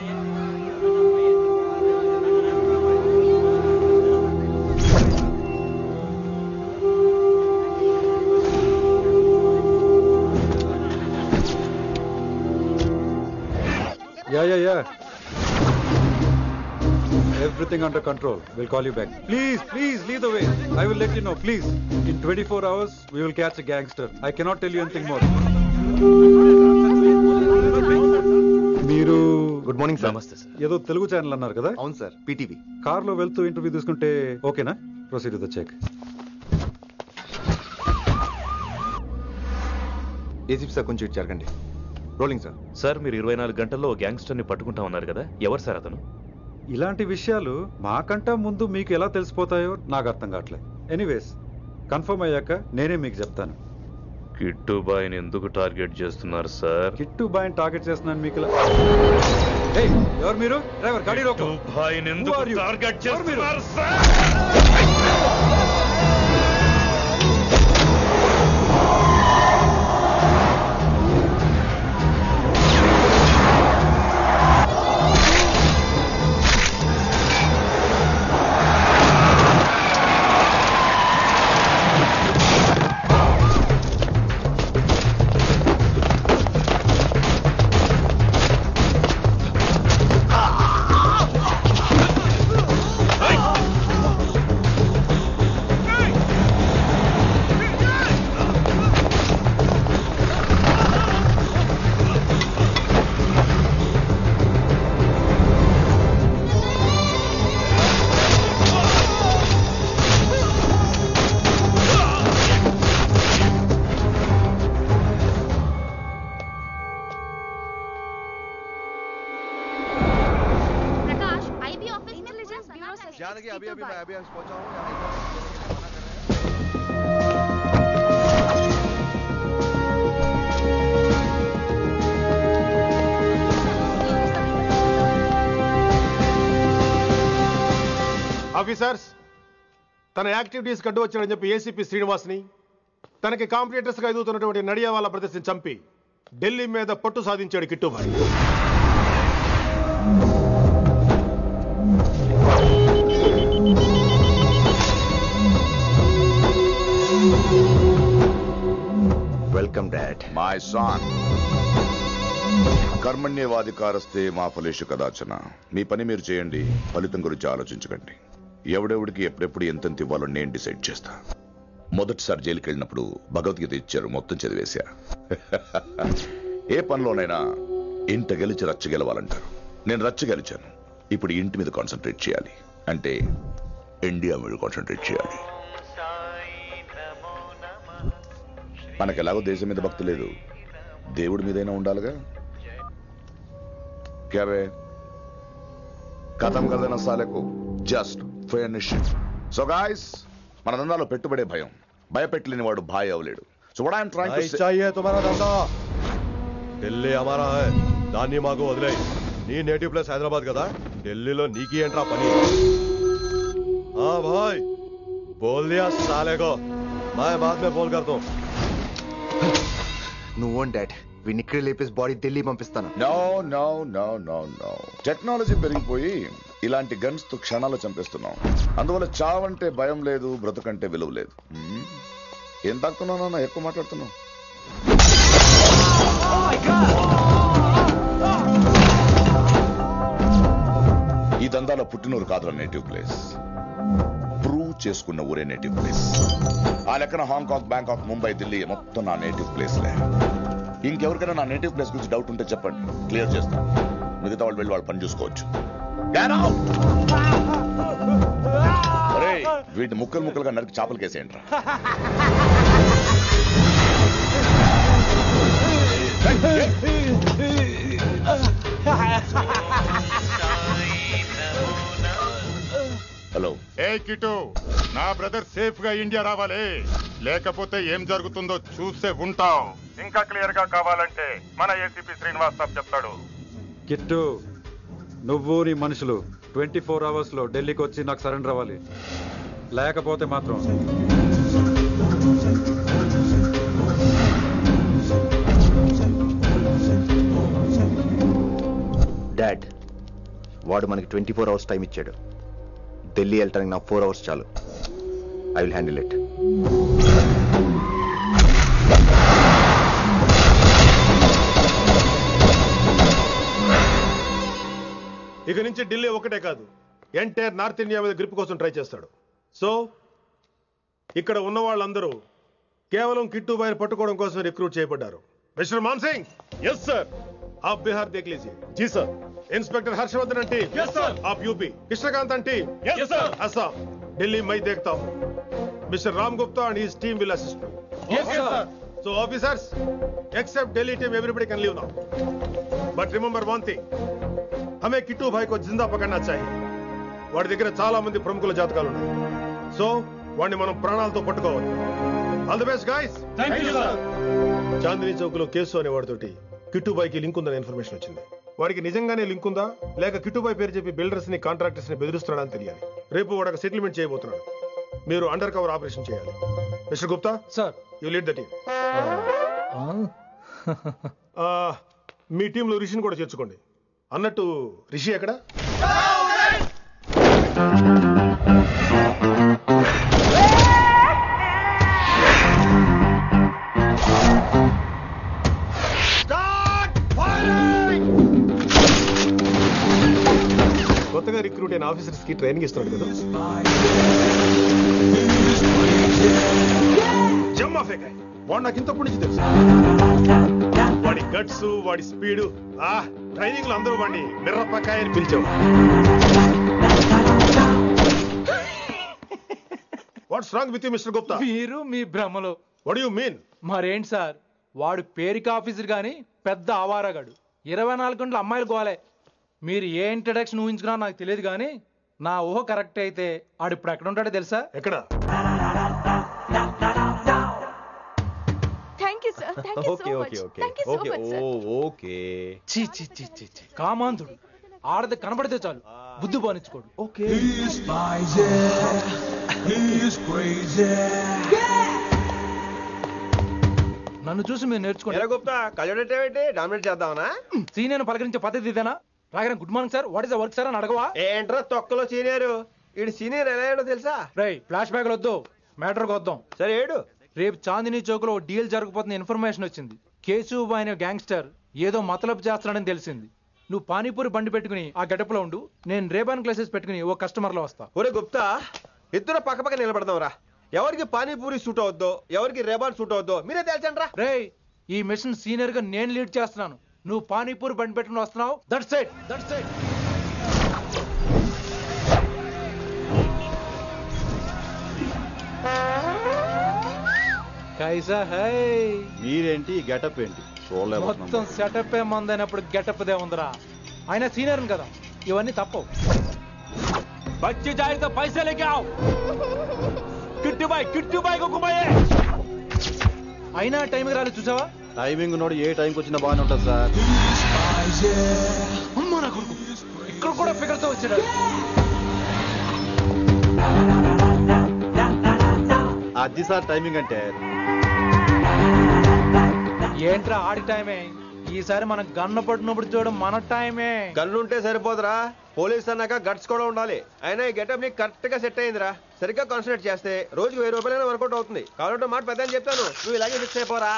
Yeah. Everything under control. We'll call you back. Please, lead the way. I will let you know, please. In 24 hours, we will catch a gangster. I cannot tell you anything more. మీరు good morning sir. నమస్తే sir. ఏదో Telugu channel అన్నారు కదా? అవును sir, PTV. కార్లో వెళ్తూ interview తీసుకుంటే ఓకేనా? Proceed with the check. ACP sir కొంచెం జరగండి. Rolling sir. సార్ మీరు 24 గంటల్లో గ్యాంగ్స్టర్ని పట్టుకుంటా ఉన్నారు కదా, ఎవరు సార్ అతను? ఇలాంటి విషయాలు మాకంటా ముందు మీకు ఎలా తెలిసిపోతాయో నాకు అర్థం కావట్లేదు. ఎనీవేస్ కన్ఫర్మ్ అయ్యాక నేనే మీకు చెప్తాను. కిట్టు బాయ్ని ఎందుకు టార్గెట్ చేస్తున్నారు సార్? కిట్టు బాయ్ని టార్గెట్ చేస్తున్నాను మీకు. ఎవరు మీరు? డ్రైవర్ గాడి రోకో. కిట్టు బాయ్ని ఎందుకు టార్గెట్ చేస్తున్నారు సార్? ఆఫీసర్స్, తన యాక్టివిటీస్ కడ్డు వచ్చాడని చెప్పి ఏసీపీ శ్రీనివాస్ని, తనకి కాంపిటీటర్స్ గా ఎదుగుతున్నటువంటి నడియావాల ప్రదర్శన చంపి ఢిల్లీ మీద పట్టు సాధించాడు Kittubhai. Welcome dad. My son, కర్మణ్యేవాధికారస్తే మా ఫలేషు కదాచన. మీ పని మీరు చేయండి, ఫలితం గురించి ఆలోచించకండి. ఎవడెవడికి ఎప్పుడెప్పుడు ఎంతెంత ఇవ్వాలో నేను డిసైడ్ చేస్తా. మొదటిసారి జైలుకి వెళ్ళినప్పుడు భగవద్గీత ఇచ్చారు, మొత్తం చదివేశా. ఏ పనిలోనైనా ఇంట గెలిచి రచ్చ గెలవాలంటారు. నేను రచ్చ గెలిచాను. ఇప్పుడు ఇంటి మీద కాన్సన్ట్రేట్ చేయాలి, అంటే ఇండియా మీద కాన్సన్ట్రేట్ చేయాలి. మనకెలాగో దేశం మీద భక్తి లేదు, దేవుడి మీదైనా ఉండాలిగా. క్యాబే ఖతం కదన సాలకు జస్ట్ ఫినిష్. సో గాయ్స్, మన దందాలో పెట్టుబడే భయం. భయపెట్టలేని వాడు భాయ్ అవలేడు. So what I am trying to say, चाहिए तुम्हारा धंधा, ఢిల్లీ हमारा है. దాన్ని మాకు వదిలేయ్. నీ నేటివ్ ప్లేస్ హైదరాబాద్ కదా, ఢిల్లీలో నీకి ఏంట్రా పని? हाँ भाई, बोल दिया साले को, मैं बाद में बोल कर दूं. నువ్వు డాడ్, వీడిని ఇక్కడ లేపేసి బాడీ ఢిల్లీ పంపిస్తాను. No no no no no. Technology పెరిగిపోయి ఇలాంటి గన్స్ తో క్షణాలు చంపేస్తున్నాం. అందువల్ల చావంటే భయం లేదు, బ్రతుకంటే విలువ లేదు. ఏం తాకుతున్నావు నాన్న, ఎక్కువ మాట్లాడుతున్నావు. ఈ దందాలో పుట్టినూరు కాదురా నేటివ్ ప్లేస్, ప్రూవ్ చేసుకున్న ఊరే నేటివ్ ప్లేస్. ఆ లెక్కన హాంకాంగ్, బ్యాంకాక్, ముంబై, ఢిల్లీ మొత్తం నా నేటివ్ ప్లేస్లే. ఇంకెవరికైనా నా నేటివ్ ప్లేస్ గురించి డౌట్ ఉంటే చెప్పండి, క్లియర్ చేస్తాను. మిగతా వాళ్ళు వెళ్ళి వాళ్ళు పని చూసుకోవచ్చు. వీటిని ముక్కలు ముక్కలుగా నరికి చేపలు కేసేయండి. హలో. ఏ కిటు, నా బ్రదర్ సేఫ్ గా ఇండియా రావాలి, లేకపోతే ఏం జరుగుతుందో చూస్తే ఉంటాం. ఇంకా క్లియర్ గా కావాలంటే మన ఏసీపీ శ్రీనివాస్ సాబ్ చెప్తాడు. కిట్టు, నువ్వు నీ మనుషులు 24 అవర్స్ లో ఢిల్లీకి వచ్చి నాకు సరెండర్ అవ్వాలి. లేకపోతే మాత్రం డాడ్, వాడు మనకి 24 hours టైం ఇచ్చాడు. ఢిల్లీ వెళ్ళటానికి నాకు 4 hours చాలు. I will handle it. ఇక నుంచి ఢిల్లీ ఒకటే కాదు, ఎంటైర్ నార్త్ ఇండియా మీద గ్రిప్ కోసం ట్రై చేస్తాడు. సో ఇక్కడ ఉన్న వాళ్ళందరూ కేవలం కిట్టుబాయిని పట్టుకోవడం కోసం రిక్రూట్ చేయబడ్డారు. Mister Man Singh, yes sir. आप बिहार देख लीजिए. जी sir. Inspector Harshvardhan team, yes sir. आप UP. Krishnakant team, yes sir. Assam. Delhi मैं देखता हूँ. Mister Ram Gupta and his team will assist me. Yes sir. So officers, except Delhi team, everybody can leave now. But remember one thing, हमें किट्टू भाई को जिंदा पकड़ना चाहिए. వాడి దగ్గర చాలా మంది ప్రముఖుల జాతకాలు ఉన్నాయి. సో వాడిని మనం ప్రాణాలతో పట్టుకోవాలి. All the best guys. Thank you sir. Chandni Chowk లో కేసు అనే వాడితోటి కిట్టుబాయికి లింక్ ఉందని ఇన్ఫర్మేషన్ వచ్చింది. వాడికి నిజంగానే లింక్ ఉందా లేక కిట్టుబాయి పేరు చెప్పి బిల్డర్స్ ని కాంట్రాక్టర్స్ ని బెదిరిస్తున్నాడని తెలియాలి. రేపు వాడు ఒక సెటిల్మెంట్ చేయబోతున్నాడు. మీరు అండర్ కవర్ ఆపరేషన్ చేయాలి. Mister Gupta sir. You lead the team. మీ టీంలో రిషిని కూడా చేర్చుకోండి. అన్నట్టు రిషి ఎక్కడ? కొత్తగా రిక్రూట్ అయిన ఆఫీసర్స్ కి ట్రైనింగ్ ఇస్తున్నాడు కదా. జమ్మా ఫేకాయ్ వాడు నాకు ఇంతప్పటి నుంచి తెలుసు. వాడి గట్స్, వాడి స్పీడు, ట్రైనింగ్ లో అందరూ వాడిని మిర్రపకాయ అని పిలిచావు. What's wrong with you mister Gupta? మీరు మీ భ్రమలో. What do you mean? మరేంటి సార్, వాడు పేరుకి ఆఫీసర్ గాని పెద్ద ఆవారగాడు. 24 గంటలు అమ్మాయిలు గోలే. మీరు ఏ ఇంట్రడక్షన్ ఊహించుకున్నా నాకు తెలియదు కానీ నా ఊహ కరెక్ట్ అయితే ఆడు ఇప్పుడు ఎక్కడ ఉంటాడో తెలుసా? ఎక్కడ? చీ చీ చీ చీ చీ. కామాంధుడు. ఆడది కనబడితే చాలు బుద్ధి బానించుకోడు. ఓకే. నన్ను చూసి మీరు నేర్చుకోండి. గుప్తా కళ్ళేంటి డామినేట్ చేద్దామనా? సీనియర్ పలకరించే పద్ధతి ఇదేనా? రాగానే good morning sir, what is the work sir అని అడగవా? ఏంట్రా తొక్కలో సీనియర్? ఈడు సీనియర్ ఎలా ఏడో తెలుసా? రై ఫ్లాష్ బ్యాక్ వద్దు, మ్యాటర్కి వద్దాం. సరే ఏడు. రేపు చాందినీ చౌక్ లో డీల్ జరగబోతున్న ఇన్ఫర్మేషన్ వచ్చింది. కేశూబాయ్ అనే గ్యాంగ్స్టర్ ఏదో మతలబు చేస్తున్నాడని తెలిసింది. నువ్వు పానీపూరి బండి పెట్టుకుని ఆ గడపలో ఉండు, నేను రేబాన్ క్లాసెస్ పెట్టుకుని ఓ కస్టమర్ లో వస్తా. ఒరే గుప్తా, ఇద్దరు పక్క పక్క నిలబడదాం రా. ఎవరికి పానీపూరి సూట్ అవుద్దో, ఎవరికి రేబాన్ సూట్ అవుద్దో మీరే తేల్చండి రా. రే, ఈ మిషన్ సీనియర్ గా నేను లీడ్ చేస్తున్నాను. నువ్వు పానీపూరి బండి పెట్టుకుని వస్తున్నావు. That's it, that's it. కైసా హై? మీరేంటి గెటప్ ఏంటి? మొత్తం సెటప్ ఏ మందైనప్పుడు గెటప్ దే ఉందరా. ఆయన సీనియర్ కదా, ఇవన్నీ తప్పవు. బచ్చి జాయితో పైసా లేకే ఆవ్. కిట్టుబాయ్ కుక్కుబాయే. అయినా టైంకి రాలేదు చూసావా? టైమింగ్ నోడు ఏ టైంకి వచ్చినా బాగానే ఉంటుంది సార్. అమ్మా నా కొడుకు, ఇక్కడ కూడా ఫిగర్ తో వచ్చాడు. అది సార్ టైమింగ్ అంటే. ఏంట్రా ఆడి టైమే? ఈసారి మనం గన్ను పట్టినప్పుడు చూడడం మన టైమే. గన్ను ఉంటే సరిపోదురా, పోలీస్ అన్నాక గట్స్ కూడా ఉండాలి. అయినా ఈ గెటప్ నీకు కరెక్ట్ గా సెట్ అయిందిరా. సరిగ్గా కాన్సన్ట్రేట్ చేస్తే రోజుకి 1000 రూపాయలైనా వర్కౌట్ అవుతుంది. కాబట్టి మాట పెద్ద అని చెప్తాను, నువ్వు ఇలాగే ఫిక్స్ అయిపోరా.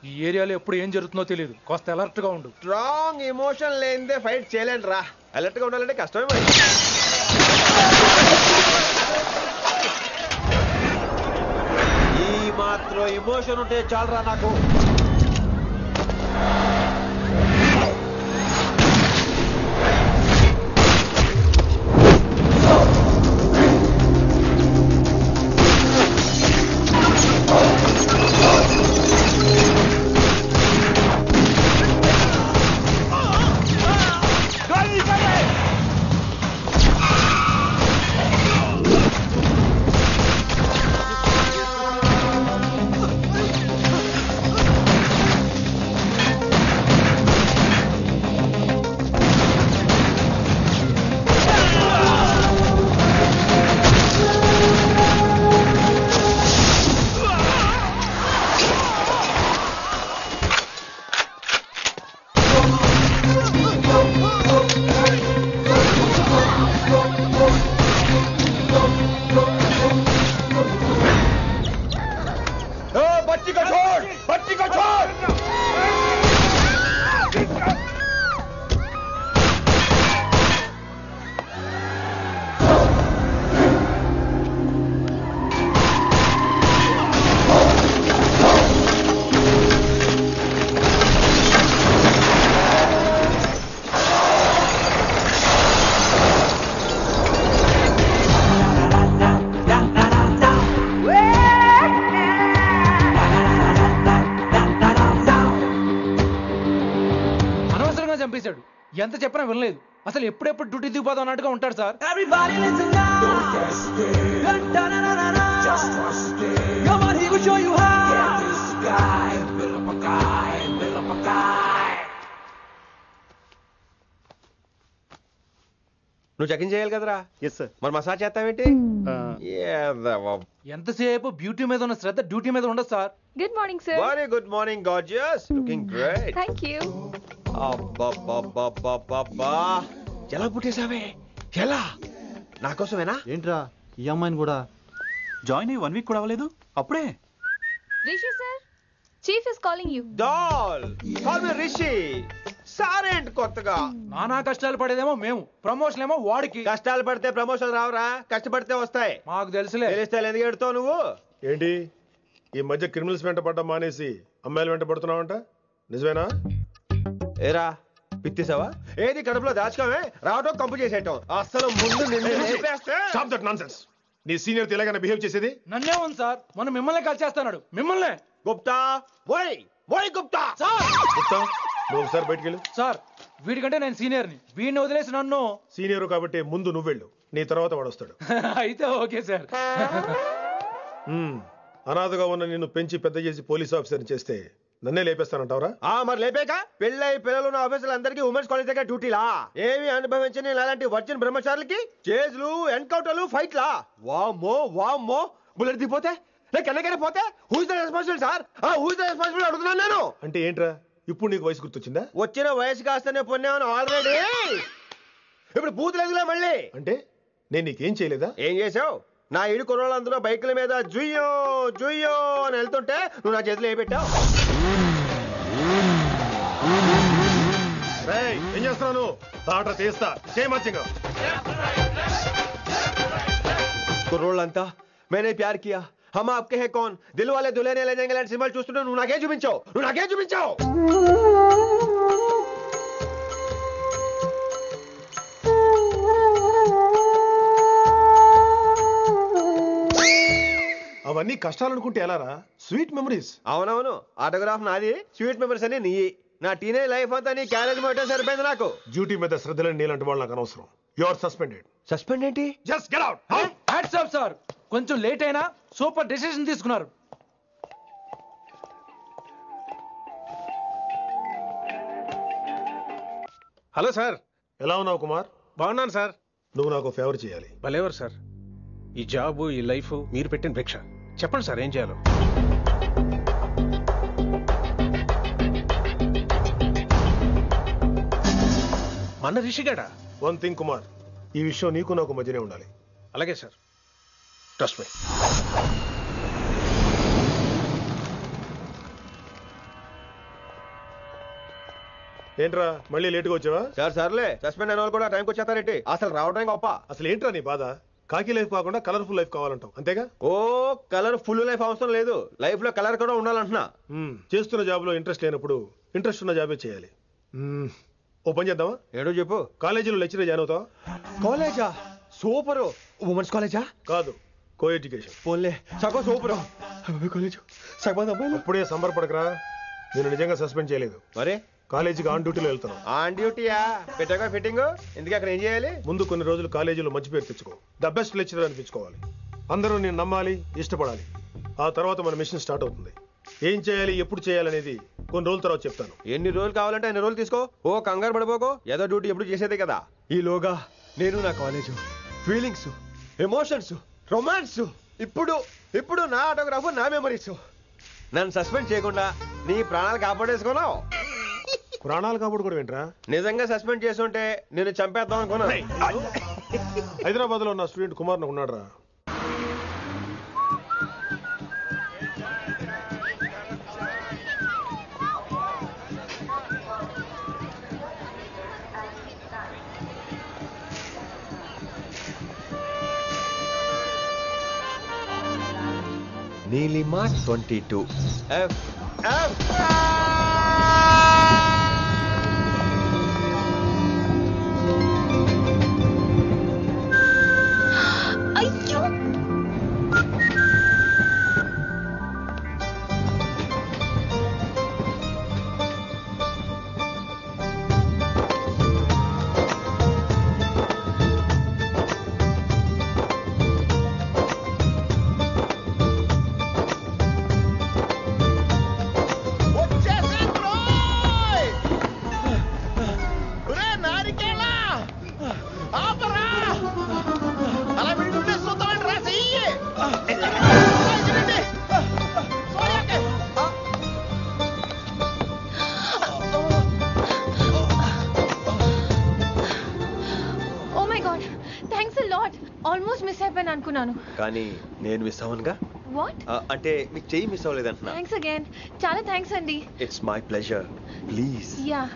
ఈ ఏరియాలో ఎప్పుడు ఏం జరుగుతుందో తెలియదు, కాస్త అలర్ట్ గా ఉండు. స్ట్రాంగ్ ఎమోషన్ లేనిదే ఫైట్ చేయలేండి రా. అలర్ట్ గా ఉండాలంటే కష్టమే మరి. ఈ మాత్రం ఎమోషన్ ఉంటే చాలరా నాకు. చేశాడు. ఎంత చెప్పినా వినలేదు. అసలు ఎప్పుడెప్పుడు డ్యూటీ దిగిపోదాం అన్నట్టుగా ఉంటాడు సార్. నువ్వు చెకింగ్ చేయాలి కదరా? Yes sir. మరి మసాజ్ చేస్తావేంటి? ఎంతసేపు బ్యూటీ మీద ఉన్న శ్రద్ధ డ్యూటీ మీద ఉండదు sir. Good morning sir. Very good morning gorgeous, looking great. Thank you. అబ్బబ్బబ్బబ్బబ్బా, ఎలా పుట్టేశావే? ఎలా? నా కోసమేనా? ఏంట్రా ఈ అమ్మాయిని కూడా జాయిన్ అయ్యి 1 వీక్ కూడా అవ్వలేదు అప్పుడే? Rishi sir, chief is calling you. Doll call me Rishi. సారేంటి కొత్తగా? నానా కష్టాలు పడేదేమో మేము, ప్రమోషన్ ఏమో వాడికి. కష్టాలు పడితే ప్రమోషన్ రావురా, కష్టపడితే వస్తాయి. మాకు తెలుసులే. తెలిస్తే ఎందుకు ఎడుతావు నువ్వు? ఏంటి ఈ మధ్య క్రిమినల్స్ వెంట పడ్డం మానేసి అమ్మాయిలు వెంట పడుతున్నావంట, నిజమేనా? ఏరా పిత్తిసావా? ఏది కడుపులో దాచుకోవే, రావటం కంపు చేసేయటం. అసలు ముందు స్టాప్ దట్ నాన్సెన్స్. నీ సీనియర్ ఇలాగైనా బిహేవ్ చేసేది? నన్నే ఉంది సార్, మనం మిమ్మల్ని కాల్ చేస్తున్నాడు. మిమ్మల్ని గుప్తా ఓయ్ ఓయ్ గుప్తా. గుప్తా, నువ్వు ఒకసారి బయటికి వెళ్ళు. సార్ వీడికంటే నేను సీనియర్ని, వీడిని వదిలేసి నన్ను. సీనియర్ కాబట్టి ముందు నువ్వు వెళ్ళు, నీ తర్వాత వాడు వస్తాడు. అయితే ఓకే సార్. అనాథగా ఉన్న నిన్ను పెంచి పెద్ద చేసి పోలీస్ ఆఫీసర్ చేస్తే నన్నే లేపేస్తానంటావరా? మరి లేపాక పెళ్ళై పిల్లలు ఉన్న ఆఫీసులు అందరికీ ఉమెన్స్ కాలేజ్ దగ్గర డ్యూటీలా? ఏమి అనుభవించని అలాంటి వర్జిన్ బ్రహ్మచారులకి చేజ్లు, ఎన్కౌంటర్లు, ఫైట్లా? వామ్మో వామ్మో, బుల్లెట్ దిగిపోతే కన్నకనే పోతే who is the responsible sir? Who is the responsible అడుగుతున్నాను నేను. అంటే ఏంట్రా ఇప్పుడు నీకు వయసు గుర్తొచ్చిందా? వచ్చిన వయసు కాస్తనే పొన్నాను ఆల్రెడీ. ఇప్పుడు బూత్ లేదులే మళ్ళీ. అంటే నేను నీకేం చేయలేదా? ఏం చేసావు? నా ఇడు కుర్రోళ్ళందరూ బైకుల మీద జుయ్యో జుయ్యో అని వెళ్తుంటే నువ్వు నా చేతిలో ఏ పెట్టావు? ఏం చేస్తున్నాను? తాట తీస్తా చేయమచ్చంగా. కుర్రోళ్ళంతా మేనే ప్యార్ కియా, హమ్ ఆప్కే హై కౌన్, దిల్ వాలే దుల్హనియా లే జాయేంగే లాంటి సినిమాలు చూస్తుంటే నువ్వు నాకేం చూపించావు? నువ్వు నాకేం చూపించావు? అవన్నీ కష్టాలనుకుంటే ఎలారా? Sweet memories. అవునవును, ఆటోగ్రాఫ్ నాది, స్వీట్ మెమరీస్ అని నీ. నా టీనేజ్ లైఫ్ అంతా నీ క్యారేజ్ మొట్టే సరిపోయింది నాకు. డ్యూటీ మీద శ్రద్ధలేని నీలాంటి వాళ్ళు నాకు అనవసరం. You are suspended. సస్పెండ్ ఏంటి? Just get out. Hats off sir, కొంచెం లేట్ అయినా సూపర్ డెసిషన్ తీసుకున్నారు. Hello sir. ఎలా ఉన్నావు కుమార్? బాగున్నాను సార్. నువ్వు నాకు ఫేవర్ చేయాలి. భలేవారు సార్. ఈ జాబ్, ఈ లైఫ్ మీరు పెట్టిన భిక్ష. చెప్పండి సార్ ఏం చేయాలో. మన రిషిగాడా? వన్ థింగ్ కుమార్, ఈ విషయం నీకు నాకు మధ్యనే ఉండాలి. అలాగే సార్, ట్రస్ట్ మీ. ఏంట్రా మళ్ళీ లేటుగా వచ్చావా? సార్ సర్లే, సస్పెండ్ అయిన వాళ్ళు కూడా టైంకి వచ్చేస్తారేంటి? అసలు రావడానికి గొప్ప. అసలు ఏంట్రా నీ బాధ? కాకి లైఫ్ కాకుండా కలర్ఫుల్ లైఫ్ కావాలంటావు, అంతేగా? ఓ కలర్ ఫుల్ లైఫ్ అవసరం లేదు, లైఫ్ లో కలర్ కూడా ఉండాలంటున్నా. చేస్తున్న జాబ్ లో ఇంట్రెస్ట్ లేనప్పుడు ఇంట్రెస్ట్ ఉన్న జాబే చేయాలి. ఓ పని చేద్దామా? ఏడో చెప్పు. కాలేజీలో లెక్చరర్ జాయిన్ అవుతావా? కాలేజా? సూపర్. ఉమెన్స్ కాలేజా? కాదు, కో ఎడ్యుకేషన్. పోన్లే, సగం సూపర్ కాలేజ్. సగం అబ్బాయిలు. అప్పుడే సంబరపడకరా, నేను నిజంగా సస్పెండ్ చేయలేదు. మరే కాలేజీకి ఆన్ డ్యూటీలో వెళ్తున్నావు. ఆన్ డ్యూటీయా? పెట్టాక ఫిట్టింగ్ ఎందుకు? అక్కడ ఏం చేయాలి? ముందు కొన్ని రోజులు కాలేజీలో మంచి పేరు తెచ్చుకో, ద బెస్ట్ లెక్చరర్ అనిపించుకోవాలి. అందరూ నేను నమ్మాలి, ఇష్టపడాలి. ఆ తర్వాత మన మిషన్ స్టార్ట్ అవుతుంది. ఏం చేయాలి, ఎప్పుడు చేయాలనేది కొన్ని రోజుల తర్వాత చెప్తాను. ఎన్ని రోజులు కావాలంటే అన్ని రోజులు తీసుకో. ఓ కంగారు పడిపోకో, ఏదో డ్యూటీ ఎప్పుడు చేసేదే కదా. ఈలోగా నేను నా కాలేజ్ ఫీలింగ్స్, ఎమోషన్స్, రొమాన్స్, ఇప్పుడు నా ఆటోగ్రాఫ్, నా మెమరీస్. నన్ను సస్పెండ్ చేయకుండా నీ ప్రాణాలు కాపాడేసుకున్నావు. ప్రాణాలు కాపాడుకోవడం ఏంట్రా? నిజంగా సస్పెండ్ చేస్తుంటే నేను చంపేద్దాం అనుకున్నా. హైదరాబాద్ లో నా స్టూడెంట్ కుమార్ ఉన్నాడు రా. నీలిమా 22 F. అయ్యో, ఆల్మోస్ట్ మిస్ అయిపోయాను అనుకున్నాను. కానీ నేను మిస్ అవ్వనుగా. వాట్? అంటే మీకు చెయ్యి మిస్ అవ్వలేదంటున్నా. Thanks again. చాలా థ్యాంక్స్ అండి. It's my pleasure. Please. Yeah.